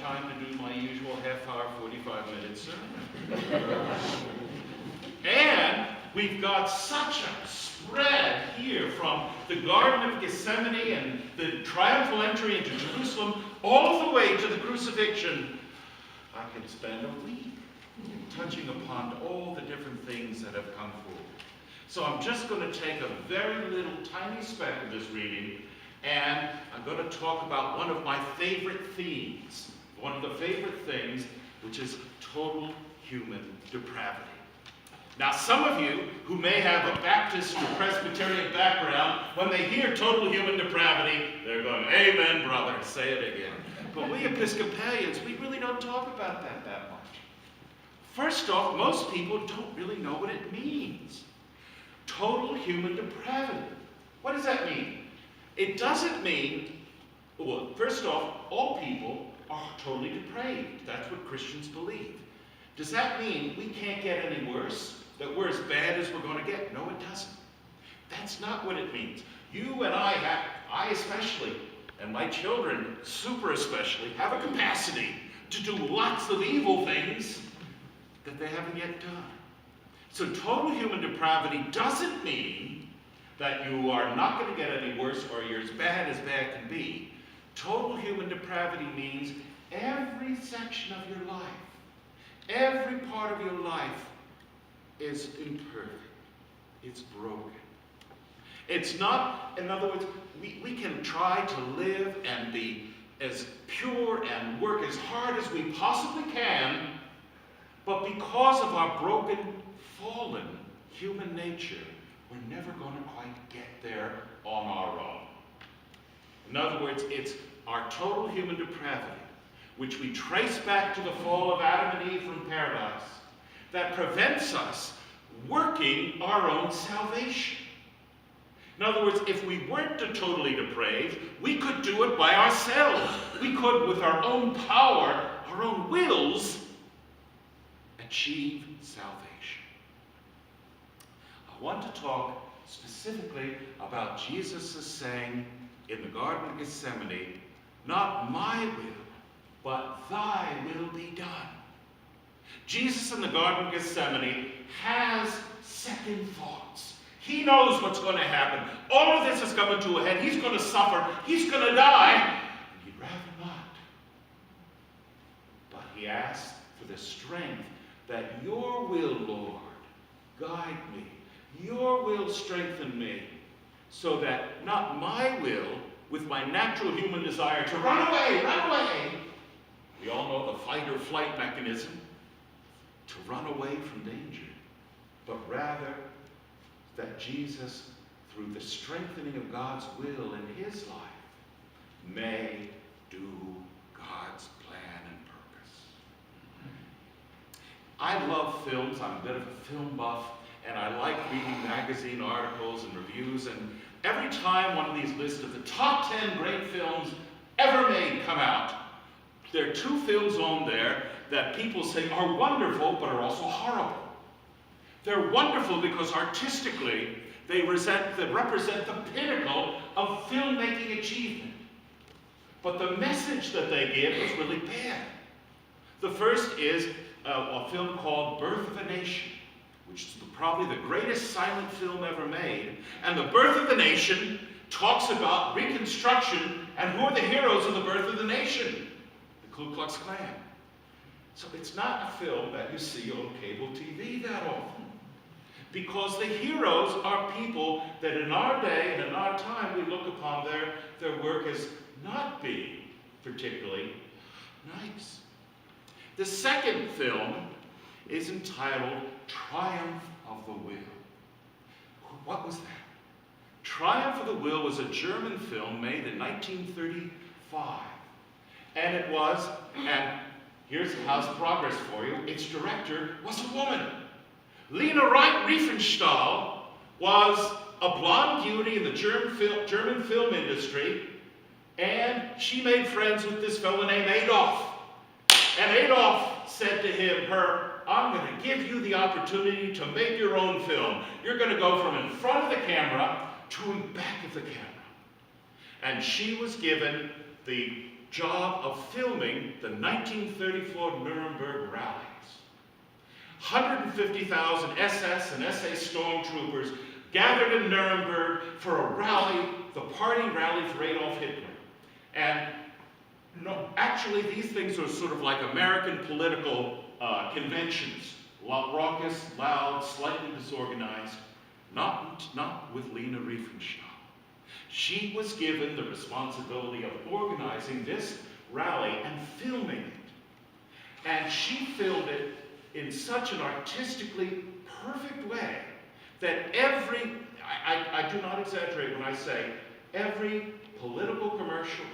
time to do my usual half-hour, 45-minute sermon. And we've got such a spread here from the Garden of Gethsemane and the triumphal entry into Jerusalem all the way to the crucifixion. I could spend a week touching upon all the different things that have come forward. So I'm just going to take a very little tiny speck of this reading, and I'm going to talk about one of my favorite themes, one of the favorite things, which is total human depravity. Now, some of you who may have a Baptist or Presbyterian background, when they hear total human depravity, they're going, "Amen, brother, say it again." But we Episcopalians, we really don't talk about that much. First off, most people don't really know what it means. Total human depravity. What does that mean? It doesn't mean, well, first off, all people are totally depraved. That's what Christians believe. Does that mean we can't get any worse? That we're as bad as we're going to get? No, it doesn't. That's not what it means. You and I especially, and my children super especially, have a capacity to do lots of evil things that they haven't yet done. So total human depravity doesn't mean that you are not going to get any worse or you're as bad can be. Total human depravity means every section of your life, every part of your life is imperfect. It's broken. It's not, in other words, we can try to live and be as pure and work as hard as we possibly can, but because of our broken, fallen human nature, we're never going to quite get there on our own. In other words, it's our total human depravity, which we trace back to the fall of Adam and Eve from paradise, that prevents us working our own salvation. In other words, if we weren't totally depraved, we could do it by ourselves. We could, with our own power, our own wills, achieve salvation. I want to talk specifically about Jesus' saying in the Garden of Gethsemane, "Not my will, but thy will be done." Jesus in the Garden of Gethsemane has second thoughts. He knows what's going to happen. All of this is coming to a head. He's going to suffer. He's going to die. And he'd rather not. But he asks for the strength that your will, Lord, guide me. Your will strengthen me, so that not my will, with my natural human desire to run away. We all know the fight or flight mechanism, to run away from danger, but rather that Jesus, through the strengthening of God's will in his life, may do God's plan and purpose. I love films. I'm a bit of a film buff, and I like reading magazine articles and reviews, and every time one of these lists of the top 10 great films ever made come out, there are two films on there that people say are wonderful, but are also horrible. They're wonderful because artistically they represent the pinnacle of filmmaking achievement. But the message that they give is really bad. The first is a film called Birth of a Nation, which is probably the greatest silent film ever made. And the Birth of the Nation talks about Reconstruction, and who are the heroes of the Birth of the Nation? The Ku Klux Klan. So it's not a film that you see on cable TV that often. Because the heroes are people that in our day and in our time we look upon their work as not being particularly nice. The second film is entitled Triumph of the Will. What was that? Triumph of the Will was a German film made in 1935. And it was, and here's how's progress for you, its director was a woman. Lena Riefenstahl was a blonde beauty in the German film industry, and she made friends with this fellow named Adolf. And Adolf said to her, "I'm going to give you the opportunity to make your own film. You're going to go from in front of the camera to in back of the camera." And she was given the job of filming the 1934 Nuremberg rallies. 150,000 SS and SA stormtroopers gathered in Nuremberg for a rally, the party rally for Adolf Hitler. And no, actually these things are sort of like American political conventions. Raucous, loud, slightly disorganized, not with Lena Riefenstahl. She was given the responsibility of organizing this rally and filming it. And she filmed it in such an artistically perfect way that I do not exaggerate when I say, every political commercial,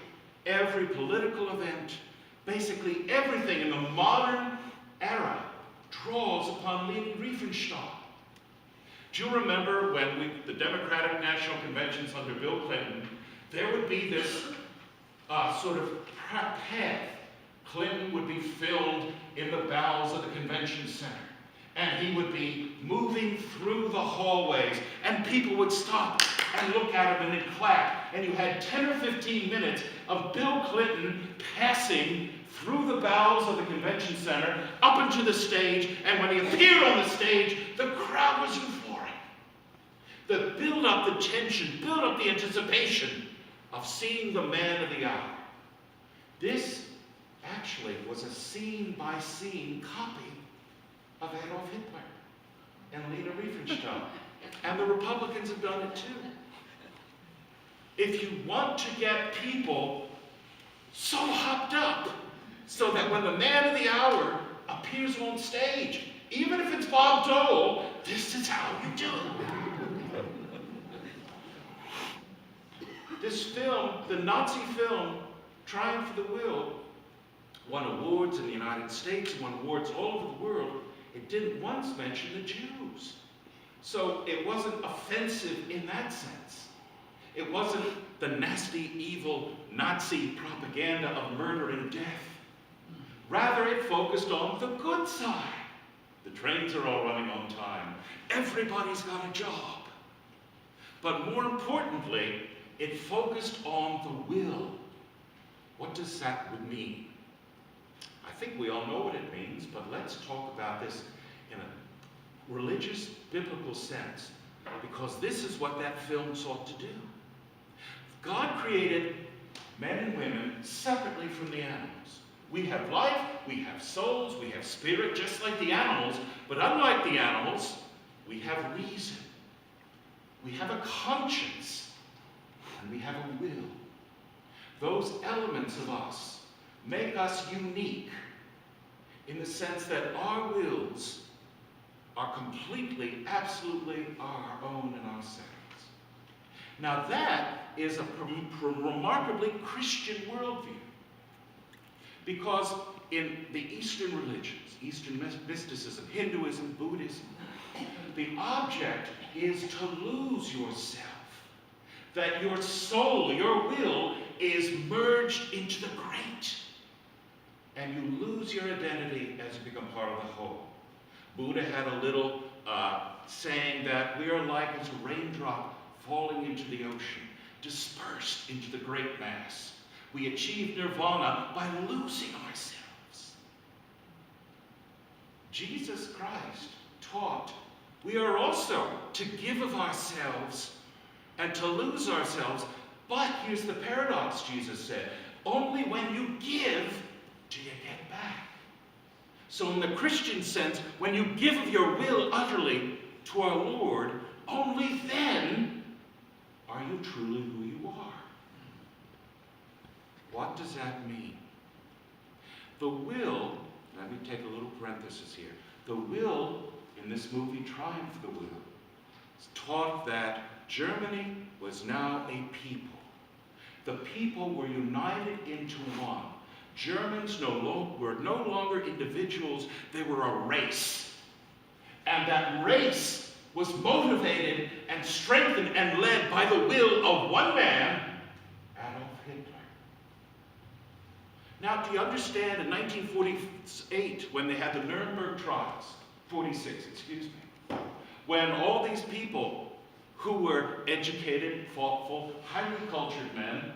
every political event, basically everything in the modern era draws upon Leni Riefenstahl. Do you remember when the Democratic National Conventions under Bill Clinton, there would be this sort of path. Clinton would be filmed in the bowels of the convention center, and he would be moving through the hallways, and people would stop and look at him and then clap, and you had 10 or 15 minutes of Bill Clinton passing through the bowels of the convention center up into the stage, and when he appeared on the stage, the crowd was euphoric. The build up, the tension, build up the anticipation of seeing the man of the hour. This actually was a scene-by-scene copy of Adolf Hitler and Lena Riefenstahl. And the Republicans have done it too. If you want to get people so hopped up so that when the man of the hour appears on stage, even if it's Bob Dole, this is how you do it. This film, the Nazi film, Triumph of the Will, won awards in the United States, won awards all over the world. It didn't once mention the Jews. So it wasn't offensive in that sense. It wasn't the nasty, evil Nazi propaganda of murder and death. Rather, it focused on the good side. The trains are all running on time. Everybody's got a job. But more importantly, it focused on the will. What does that mean? I think we all know what it means, but let's talk about this in a religious, biblical sense, because this is what that film sought to do. God created men and women separately from the animals. We have life, we have souls, we have spirit, just like the animals, but unlike the animals, we have reason. We have a conscience, and we have a will. Those elements of us make us unique in the sense that our wills are completely, absolutely our own and ourselves. Now that is a remarkably Christian worldview, because in the Eastern religions, Eastern mysticism, Hinduism, Buddhism, the object is to lose yourself, that your soul, your will, is merged into the great, and you lose your identity as you become part of the whole. Buddha had a little saying that we are like as a raindrop falling into the ocean, dispersed into the great mass. We achieve nirvana by losing ourselves. Jesus Christ taught we are also to give of ourselves and to lose ourselves. But here's the paradox, Jesus said, only when you give do you get back. So in the Christian sense, when you give of your will utterly to our Lord, only then are you truly who you are. What does that mean? The will, let me take a little parenthesis here. The will in this movie, Triumph of the Will, taught that Germany was now a people. The people were united into one. Germans were no longer individuals, they were a race. And that race was motivated and strengthened and led by the will of one man, Adolf Hitler. Now, do you understand in 1948, when they had the Nuremberg trials, 46, excuse me, when all these people who were educated, thoughtful, highly cultured men,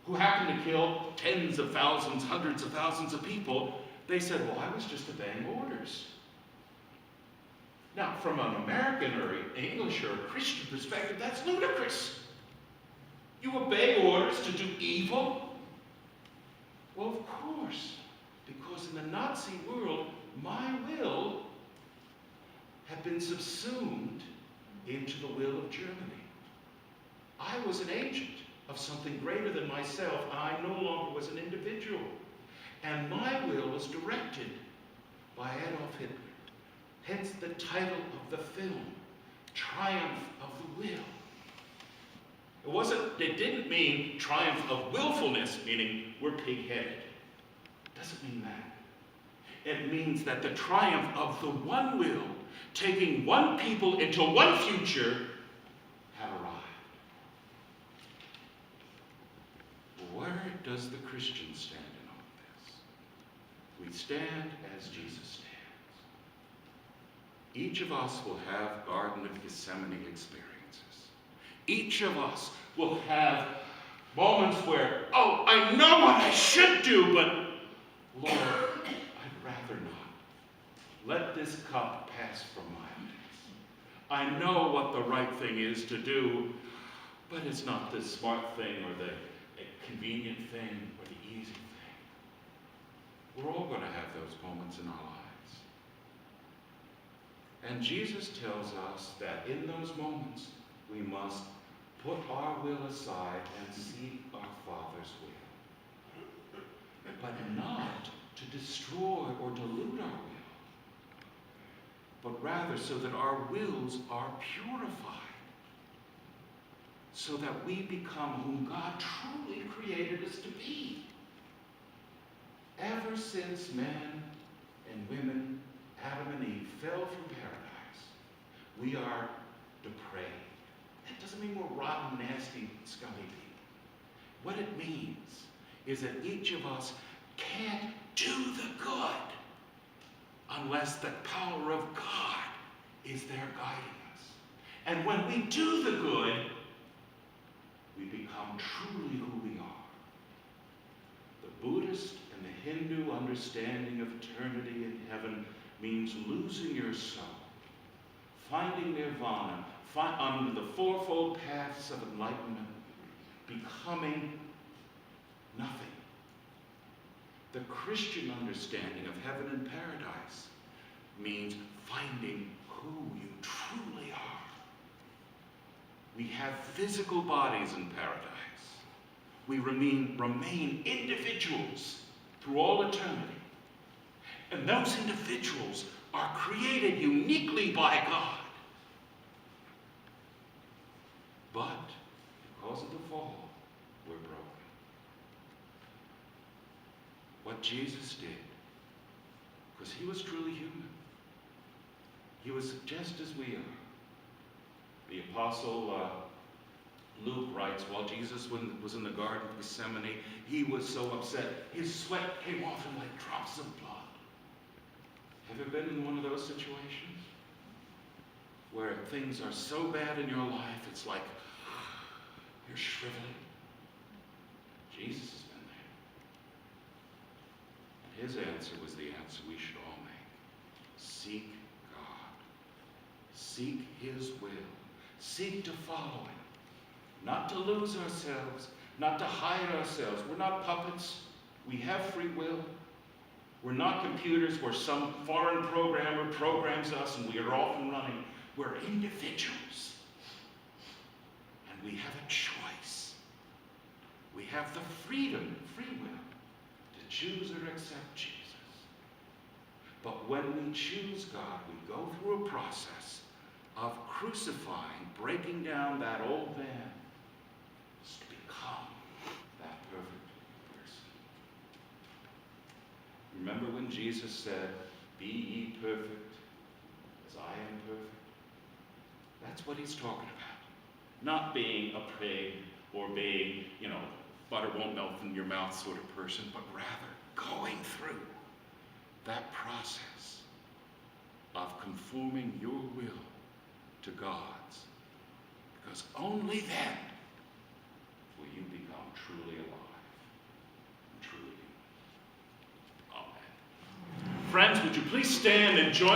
who happened to kill tens of thousands, hundreds of thousands of people, they said, well, I was just obeying orders. Now, from an American or English or Christian perspective, that's ludicrous. You obey orders to do evil? Well, of course, because in the Nazi world, my will had been subsumed into the will of Germany. I was an agent of something greater than myself, and I no longer was an individual. And my will was directed by Adolf Hitler. Hence the title of the film, Triumph of the Will. It didn't mean triumph of willfulness, meaning we're pig-headed. It doesn't mean that. It means that the triumph of the one will, taking one people into one future, had arrived. Where does the Christian stand in all this? We stand as Jesus stands. Each of us will have Garden of Gethsemane experiences. Each of us will have moments where, oh, I know what I should do, but Lord, I'd rather not. Let this cup pass from my lips. I know what the right thing is to do, but it's not the smart thing or the convenient thing or the easy thing. We're all going to have those moments in our lives. And Jesus tells us that in those moments, we must put our will aside and seek our Father's will. But not to destroy or dilute our will, but rather so that our wills are purified, so that we become whom God truly created us to be. Ever since men and women, Adam and Eve, fell from paradise, we are depraved. That doesn't mean we're rotten, nasty, scummy people. What it means is that each of us can't do the good unless the power of God is there guiding us. And when we do the good, we become truly who we are. The Buddhist and the Hindu understanding of eternity in heaven means losing your soul, finding nirvana, under the fourfold paths of enlightenment, becoming nothing. The Christian understanding of heaven and paradise means finding who you truly are. We have physical bodies in paradise. We remain individuals through all eternity. And those individuals are created uniquely by God. But because of the fall, we're broken. What Jesus did, because he was truly human, he was just as we are. The apostle Luke writes, while Jesus was in the Garden of Gethsemane, he was so upset, his sweat came off him like drops of blood. Have you been in one of those situations? Where things are so bad in your life, it's like you're shriveling. Jesus has been there. And his answer was the answer we should all make. Seek God. Seek his will. Seek to follow him. Not to lose ourselves, not to hide ourselves. We're not puppets. We have free will. We're not computers where some foreign programmer programs us and we are off and running. We're individuals. And we have a choice. We have the freedom, free will, to choose or accept Jesus. But when we choose God, we go through a process of crucifying, breaking down that old man, to become that perfect person. Remember when Jesus said, "Be ye perfect as I am perfect"? That's what he's talking about. Not being a pig or being, butter won't melt in your mouth sort of person, but rather going through that process of conforming your will to God's. Because only then will you become truly alive. Friends, would you please stand and join